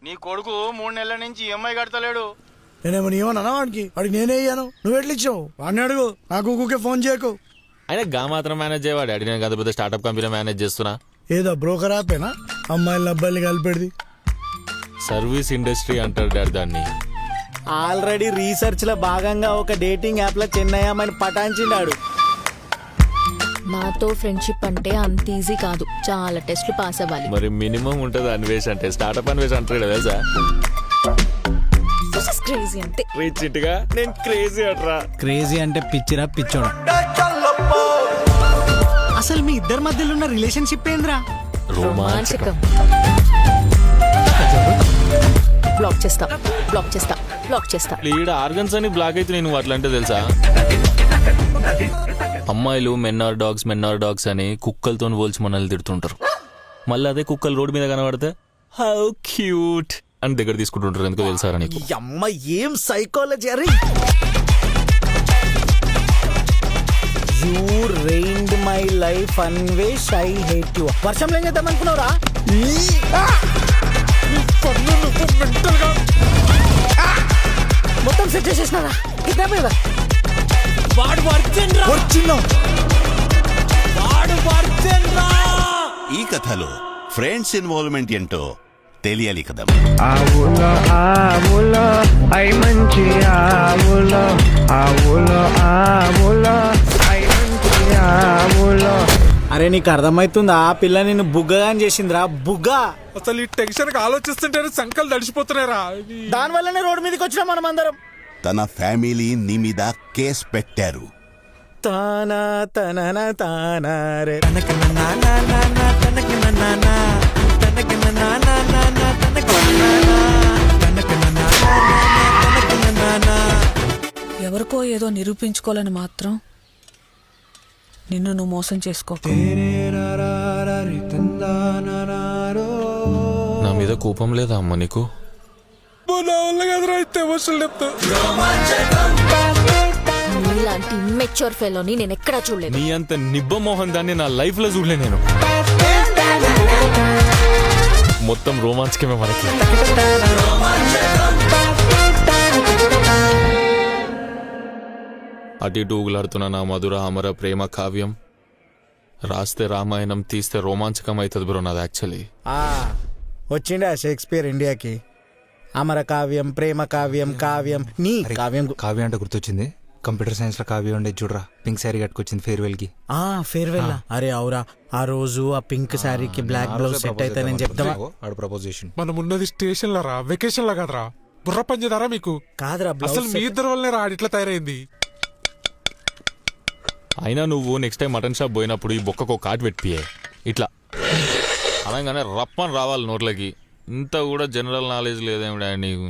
నీ కొడుకు 3 నెలల నుంచి ఈఎంఐ కడతలేడు. నేనేమన్నా వాడికి నేనే ఇయ్యాను, నువ్వు ఎట్లా ఇచ్చావు? వాడిని అడుగు, నాకు ఊకే ఫోన్ చేయకు. అయినా గా మాత్రం మేనేజ్ చేయవాడు. డాడీ నేను కదా పెద్ద స్టార్ట్అప్ కంపెనీ మేనేజ్ చేస్తున్నా. ఏదో బ్రోకర్ ఆపేనా అమ్మాయిలు అబ్బాయిలు కలిపెడిది? సర్వీస్ ఇండస్ట్రీ అంటారు డాడీ దాన్ని. ఆల్రెడీ రీసెర్చ్ లో భాగంగా ఒక డేటింగ్ యాప్ లో చెన్నయ్యమని పటాయించిండాడు. నాతో ఫ్రెండ్షిప్ అంటే అంత ఈజీ కాదు, చాలా టెస్ట్లు పాస్ అవ్వాలి. మరి మినిమం ఉంటది అన్వేష్ అంటే. స్టార్ట్అప్ అన్వేష్ అంటాడు కదా. క్రేజీ అంటే రిచ్ ఇట్గా నేను క్రేజీ అట్రా. క్రేజీ అంటే పిచ్చిరా పిచ్చోడు. అసలు మీ ఇద్దరి మధ్యలో ఉన్న రిలేషన్షిప్ ఏంద్రా? రోమాంచకం. బ్లాక్ చేస్తా బ్లాక్ చేస్తా బ్లాక్ చేస్తా. ఈడ ఆర్గన్స్ అని బ్లాక్ అయితే నేను అట్లా అంటే తెలుసా? అమ్మాయిలు మెన్ ఆర్ డాగ్స్ అని కుక్కలతో పోల్చి మనల్ని తిడుతుంటారు. మళ్ళీ అదే కుక్కలు రోడ్డు మీద కనబడితే హౌ క్యూట్ అని దగ్గర తీసుకుంటుంటారు. ఎందుకో తెలుసారా నీకు? అమ్మ ఏం సైకాలజీ అరే. You reigned my life Anvesh, I hate you. వర్షంలో ఏం చేద్దాం అనుకున్నావురా? మొత్తం సెట్ చేసేసినారా? కిడ్నాప్ కదా వాడు ఈ కథలో ఫ్రెండ్స్ ఇన్వాల్వ్మెంట్ ఏంటో తెలియాలి కదా. ఆవులో ఆవులో ఐ మంచి ఆవులో ఆవులో ఆవులో ఐ మంచి ఆవులో. అరే నీకు అర్థమైతుందా? ఆ పిల్ల నిన్ను బుగ్గగా చేసిందిరా, బుగ్గ. అసలు ఈ టెన్షన్ ఆలోచిస్తుంటే సంకలు తడిచిపోతున్నారా? దాని వల్లనే రోడ్డు మీదకి వచ్చినాం మనం అందరం. తన ఫ్యామిలీ నీ మీద కేసు పెట్టారు. తానా తనన తానా రే. ఎవరికో ఏదో నిరూపించుకోవాలని మాత్రం నిన్ను నువ్వు మోసం చేసుకో. నా మీద కోపం లేదా అమ్మ నీకు? నీలాంటి ఇమ్మెచ్యూర్ ఫెలోని నేను ఎక్కడా చూడలేదు. నీ అంత నిబ్బ మోహన్ దాన్ని నా లైఫ్ లో చూడలే నేను. మొత్తం రోమాంచకమే మనకి. అటు ఇటు ఊగులాడుతున్న నా మధుర అమర ప్రేమ కావ్యం రాస్తే రామాయణం, తీస్తే రోమాంచకం అవుతుంది బ్రో నాది. యాక్చువల్లీ వచ్చిండా షేక్స్పియర్ ఇండియాకి. అమర కావ్యం, ప్రేమ కావ్యం, కావ్యం నీ కావ్యం. కావ్యం అంటే గుర్తొచ్చింది, కంప్యూటర్ సైన్స్ లో కావ్యం ఉండే చూడరా, పింక్ శారీ కట్టుకొచ్చింది ఫేర్వెల్ కి. ఫేర్వెల్ అరే అవురా, ఆ రోజు ఆ పింక్ శారీకి బ్లాక్ బ్లౌజ్ సెట్ అయితే నేను చెప్తావా? ప్రపోజేషన్ మనం ఉన్నది స్టేషన్ లో రా, వెకేషన్ లో కదరా. బుర్ర పనిచేదారా మీకు? కాదురా, అసలు మీ ఇద్దరు వల్లనే రా ఇట్లా తయారైంది. అయినా నువ్వు నెక్స్ట్ టైం మటన్ షాప్ పోయినప్పుడు ఈ బొక్కకు ఒక కాటు పెట్టియే. ఇట్లా అనగానే రప్పని రావాలి నోట్లకి. ఇంత కూడా జనరల్ నాలెడ్జ్ లేదేమిడా నీకు?